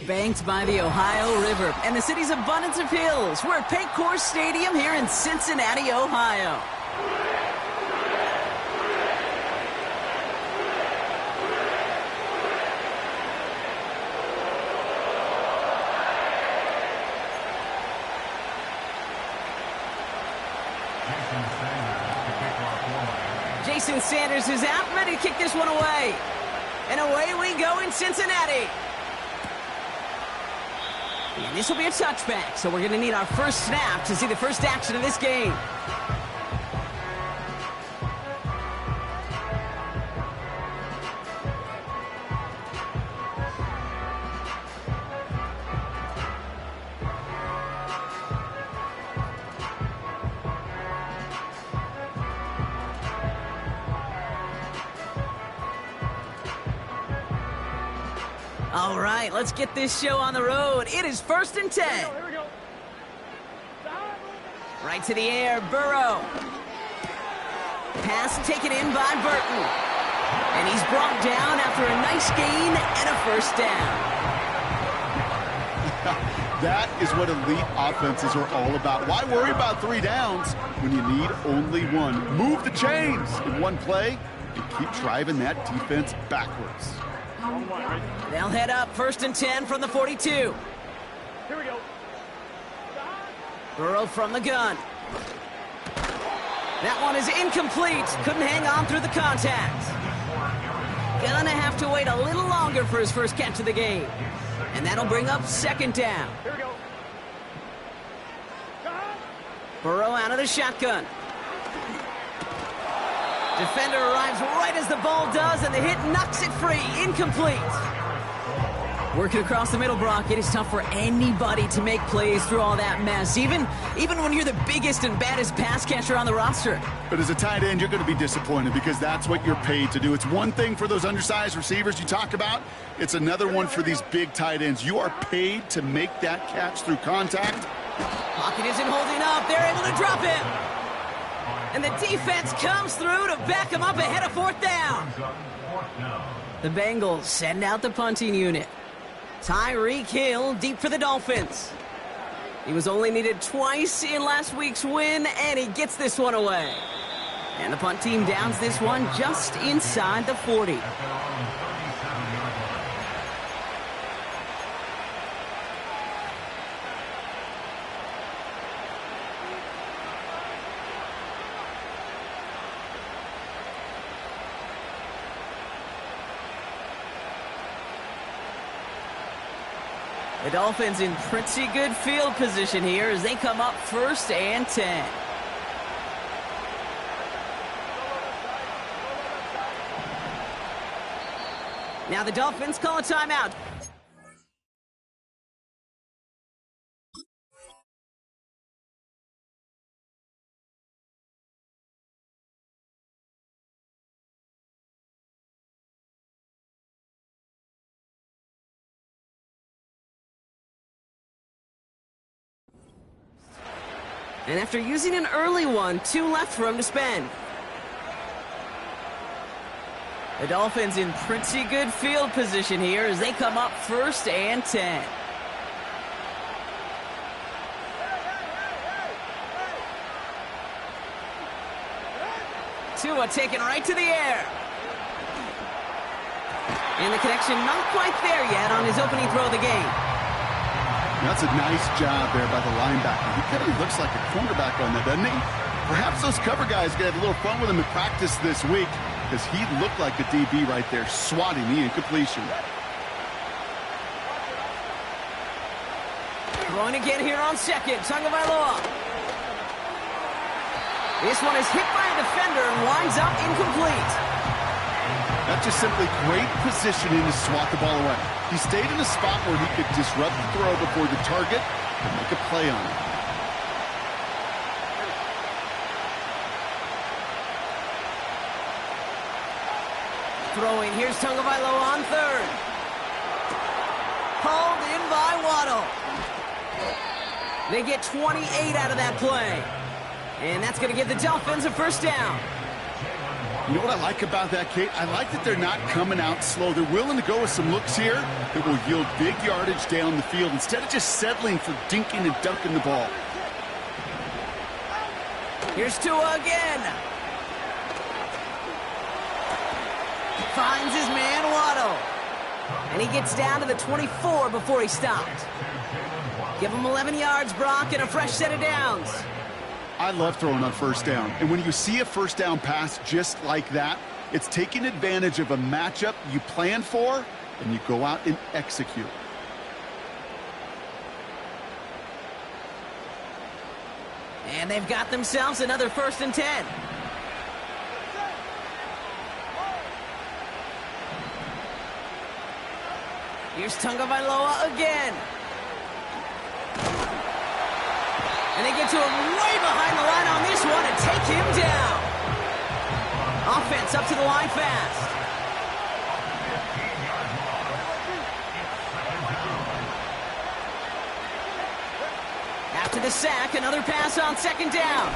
Banked by the Ohio River and the city's abundance of hills. We're at Paycor Stadium here in Cincinnati, Ohio. Jason Sanders is out, ready to kick this one away. And away we go in Cincinnati. And this will be a touchback, so we're going to need our first snap to see the first action of this game. All right, let's get this show on the road. It is 1st and 10. Here we go. Right to the air, Burrow. Pass taken in by Burton. And he's brought down after a nice gain and a first down. That is what elite offenses are all about. Why worry about 3 downs when you need only one? Move the chains in one play and keep driving that defense backwards. They'll head up 1st and 10 from the 42. Here we go. Burrow from the gun. That one is incomplete. Couldn't hang on through the contact. Gonna have to wait a little longer for his first catch of the game. And that'll bring up 2nd down. Here we go. Burrow out of the shotgun. Defender arrives right as the ball does, and the hit knocks it free. Incomplete. Working across the middle, Brock, it is tough for anybody to make plays through all that mess, even when you're the biggest and baddest pass catcher on the roster. But as a tight end, you're going to be disappointed because that's what you're paid to do. It's one thing for those undersized receivers you talk about. It's another one for these big tight ends. You are paid to make that catch through contact. Pocket isn't holding up. They're able to drop him. And the defense comes through to back him up ahead of 4th down. The Bengals send out the punting unit. Tyreek Hill deep for the Dolphins. He was only needed twice in last week's win, and he gets this one away. And the punt team downs this one just inside the 40. The Dolphins in pretty good field position here as they come up 1st and 10. Now the Dolphins call a timeout. And after using an early one, 2 left for him to spend. The Dolphins in pretty good field position here as they come up 1st and 10. Tua taken right to the air. And the connection not quite there yet on his opening throw of the game. That's a nice job there by the linebacker. He kind of looks like a cornerback on that, doesn't he? Perhaps those cover guys are going to have a little fun with him in practice this week because he looked like a DB right there, swatting the incompletion. Throwing again here on 2nd, Tagovailoa. This one is hit by a defender and winds up incomplete. That's just simply great positioning to swat the ball away. He stayed in a spot where he could disrupt the throw before the target and make a play on it. Throwing, here's Tagovailoa on 3rd. Hauled in by Waddle. They get 28 out of that play. And that's going to give the Dolphins a 1st down. You know what I like about that, Kate? I like that they're not coming out slow. They're willing to go with some looks here that will yield big yardage down the field instead of just settling for dinking and dunking the ball. Here's Tua again. Finds his man Waddle. And he gets down to the 24 before he stopped. Give him 11 yards, Brock, and a fresh set of downs. I love throwing on first down. And when you see a first down pass just like that, it's taking advantage of a matchup you plan for, and you go out and execute. And they've got themselves another 1st and 10. Here's Tagovailoa again. And they get to him way behind the line on this one and take him down. Offense up to the line fast. After the sack, another pass on 2nd down.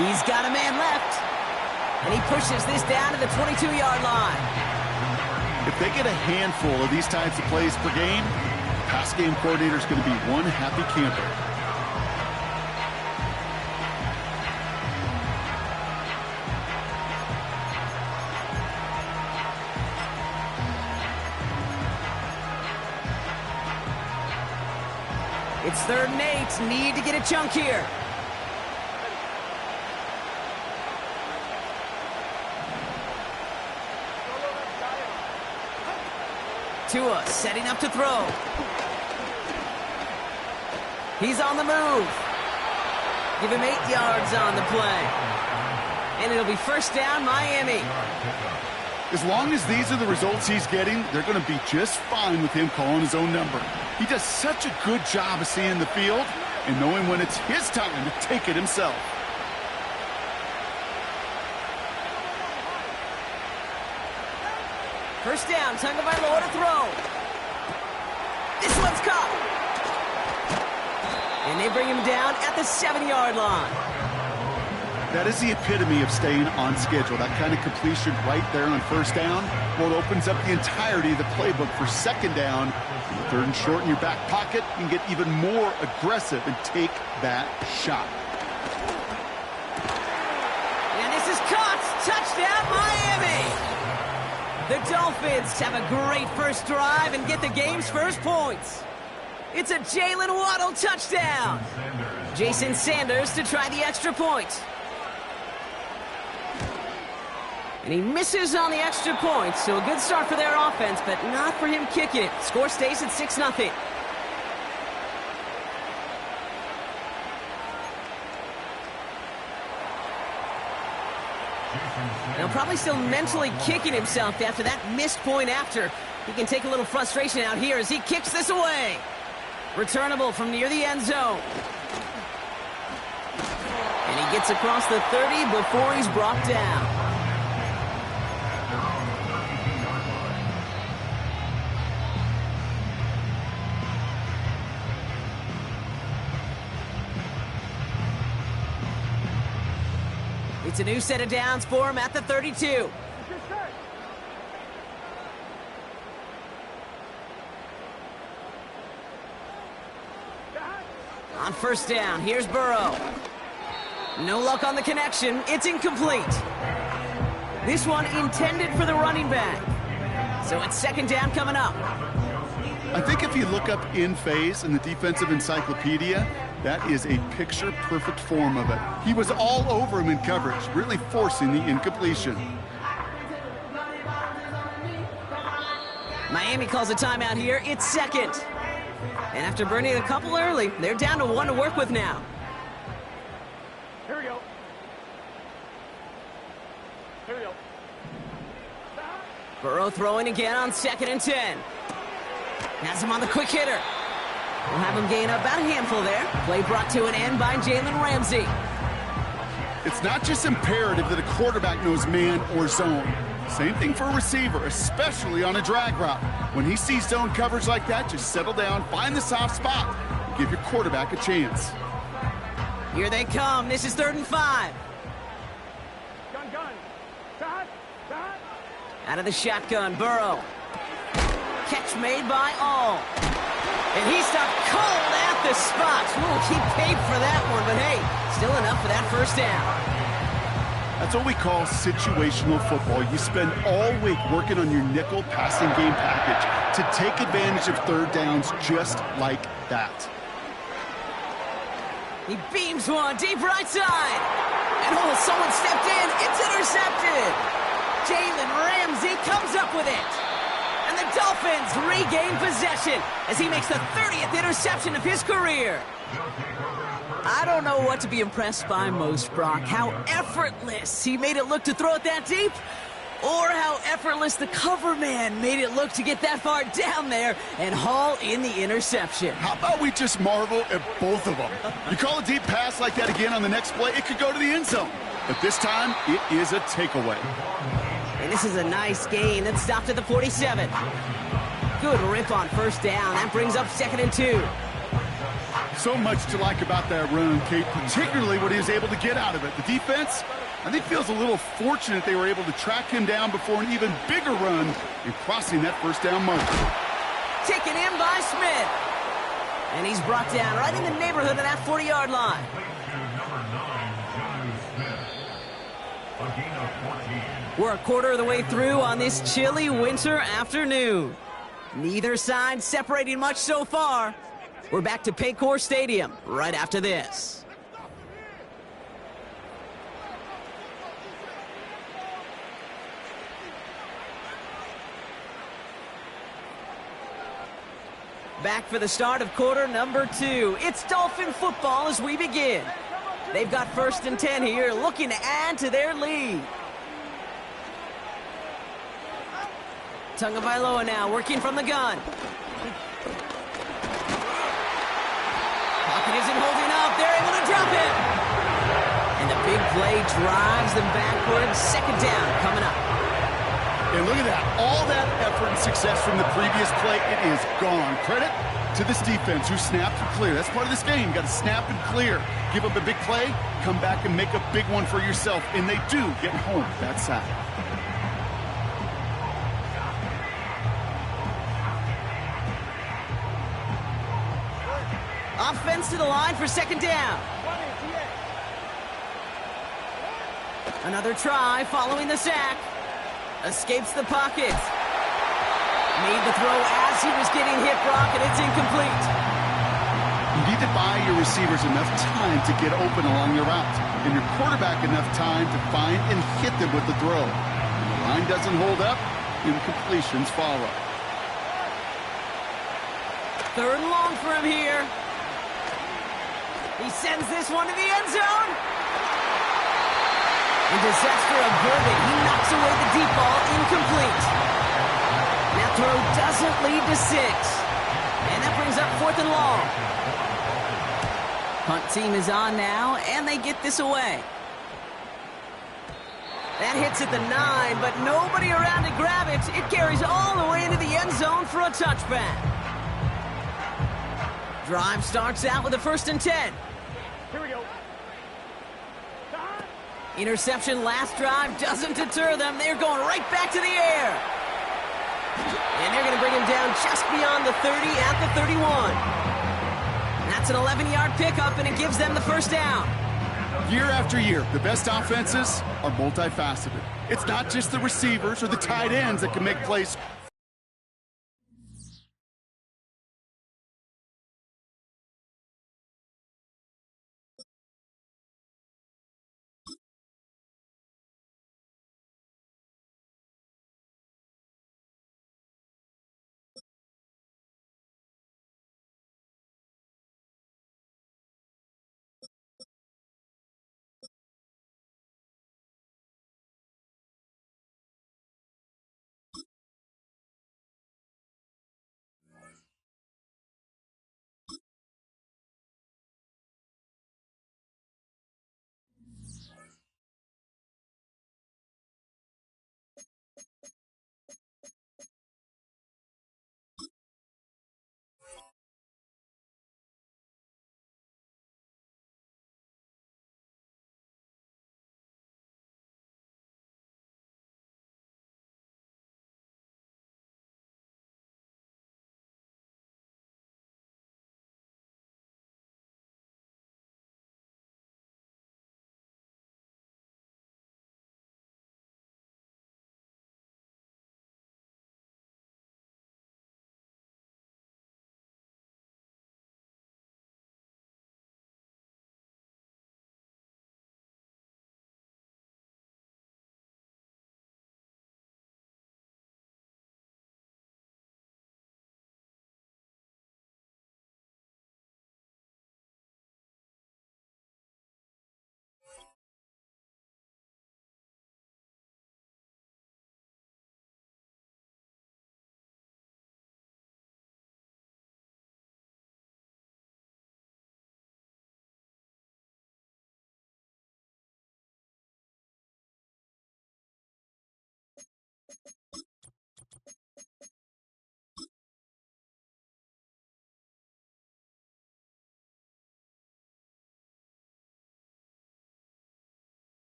He's got a man left. And he pushes this down to the 22-yard line. If they get a handful of these types of plays per game, pass game coordinator is going to be one happy camper. It's 3rd and 8. Need to get a chunk here. Tua setting up to throw. He's on the move. Give him 8 yards on the play. And it'll be 1st down, Miami. As long as these are the results he's getting, they're going to be just fine with him calling his own number. He does such a good job of seeing the field and knowing when it's his time to take it himself. First down, Tagovailoa to throw. This one's caught. And they bring him down at the 7-yard line. That is the epitome of staying on schedule. That kind of completion right there on 1st down. Well, it opens up the entirety of the playbook for 2nd down. 3rd and short in your back pocket. You can get even more aggressive and take that shot. And this is caught. Touchdown, Miami. The Dolphins have a great first drive and get the game's first points. It's a Jalen Waddle touchdown. Jason Sanders to try the extra point. And he misses on the extra point, so a good start for their offense, but not for him kicking it. Score stays at 6-0. Now probably still mentally kicking himself after that missed point after. He can take a little frustration out here as he kicks this away. Returnable from near the end zone. And he gets across the 30 before he's brought down. It's a new set of downs for him at the 32. On 1st down, here's Burrow. No luck on the connection. It's incomplete. This one intended for the running back. So it's 2nd down coming up. I think if you look up in phase in the defensive encyclopedia, that is a picture-perfect form of it. He was all over him in coverage, really forcing the incompletion. Miami calls a timeout here. It's 2nd. And after burning a couple early, they're down to 1 to work with now. Here we go. Here we go. Burrow throwing again on 2nd and 10. Has him on the quick hitter. We'll have him gain about a handful there. Play brought to an end by Jalen Ramsey. It's not just imperative that a quarterback knows man or zone. Same thing for a receiver, especially on a drag route. When he sees zone coverage like that, just settle down, find the soft spot, and give your quarterback a chance. Here they come. This is 3rd and 5. Out of the shotgun, Burrow. Catch made by All. And he stopped cold at the spot. Ooh, he paid for that one, but hey, still enough for that first down. That's what we call situational football. You spend all week working on your nickel passing game package to take advantage of third downs just like that. He beams one deep right side. And oh, someone stepped in. It's intercepted. Jalen Ramsey comes up with it. And the Dolphins regain possession as he makes the 30th interception of his career. I don't know what to be impressed by most, Brock. How effortless he made it look to throw it that deep, or how effortless the cover man made it look to get that far down there and haul in the interception. How about we just marvel at both of them? You call a deep pass like that again on the next play, it could go to the end zone. But this time, it is a takeaway. And this is a nice gain that stopped at the 47. Good rip on first down. That brings up 2nd and 2. So much to like about that run, Kate, particularly what he was able to get out of it. The defense, I think, feels a little fortunate they were able to track him down before an even bigger run and crossing that first down mark. Taken in by Smith. And he's brought down right in the neighborhood of that 40-yard line. We're a quarter of the way through on this chilly winter afternoon. Neither side separating much so far. We're back to Paycor Stadium right after this. Back for the start of quarter number 2. It's Dolphin football as we begin. They've got 1st and 10 here, looking to add to their lead. Tagovailoa now working from the gun. Pocket isn't holding up. They're able to drop him. And the big play drives them backwards. 2nd down coming up. And look at that. All that effort and success from the previous play, it is gone. Credit to this defense who snapped and clear. That's part of this game. You got to snap and clear. Give up a big play, come back and make a big one for yourself. And they do get home that sack. Offense to the line for 2nd down. Another try following the sack. Escapes the pocket. Made the throw as he was getting hit, Brock, and it's incomplete. You need to buy your receivers enough time to get open along your route, and your quarterback enough time to find and hit them with the throw. When the line doesn't hold up, incompletions follow. 3rd and long for him here. He sends this one to the end zone. And disaster averted. He knocks away the deep ball, incomplete. That throw doesn't lead to 6. And that brings up 4th and long. Punt team is on now, and they get this away. That hits at the 9, but nobody around to grab it. It carries all the way into the end zone for a touchback. Drive starts out with a 1st and 10. Here we go. Interception last drive doesn't deter them. They're going right back to the air. And they're going to bring him down just beyond the 30 at the 31. That's an 11-yard pickup, and it gives them the 1st down. Year after year, the best offenses are multifaceted. It's not just the receivers or the tight ends that can make plays.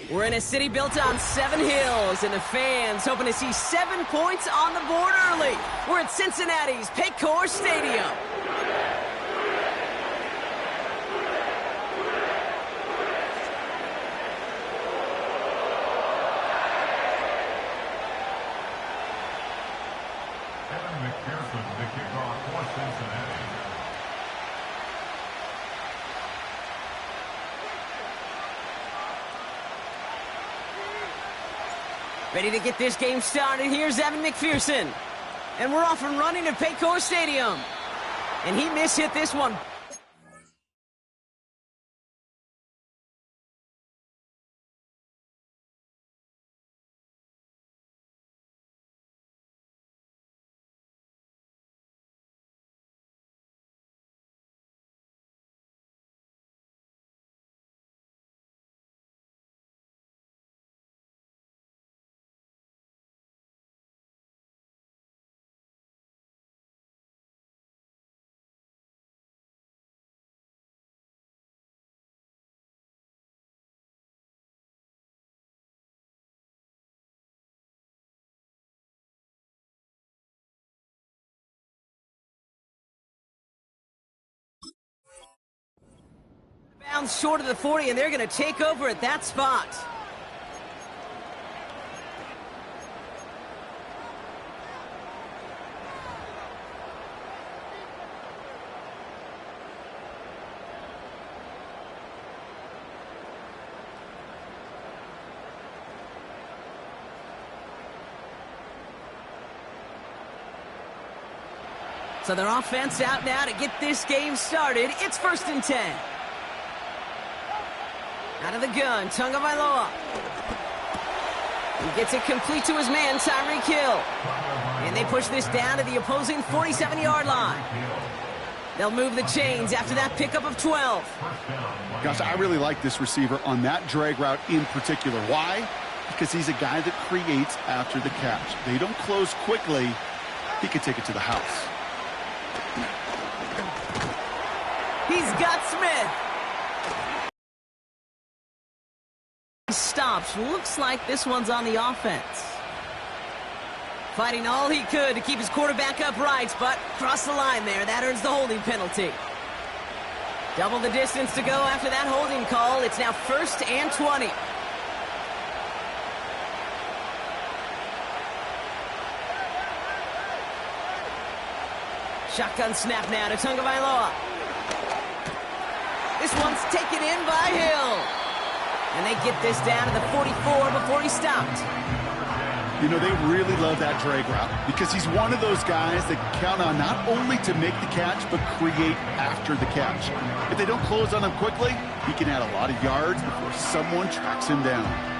We're in a city built on 7 hills, and the fans hoping to see 7 points on the board early. We're at Cincinnati's Paycor Stadium. Ready to get this game started. Here's Evan McPherson. And we're off and running at Paycor Stadium. And he mishit this one. Bounds short of the 40, and they're going to take over at that spot. So their offense out now to get this game started. It's 1st and 10. Out of the gun, Tagovailoa. He gets it complete to his man, Tyreek Hill. And they push this down to the opposing 47-yard line. They'll move the chains after that pickup of 12. Gosh, I really like this receiver on that drag route in particular. Why? Because he's a guy that creates after the catch. They don't close quickly. He could take it to the house. He's got Smith. He stops. Looks like this one's on the offense. Fighting all he could to keep his quarterback upright, but crossed the line there. That earns the holding penalty. Double the distance to go after that holding call. It's now 1st and 20. Shotgun snap now to Tagovailoa. This one's taken in by Hill. And they get this down to the 44 before he stopped. You know, they really love that drag route because he's one of those guys that count on not only to make the catch, but create after the catch. If they don't close on him quickly, he can add a lot of yards before someone tracks him down.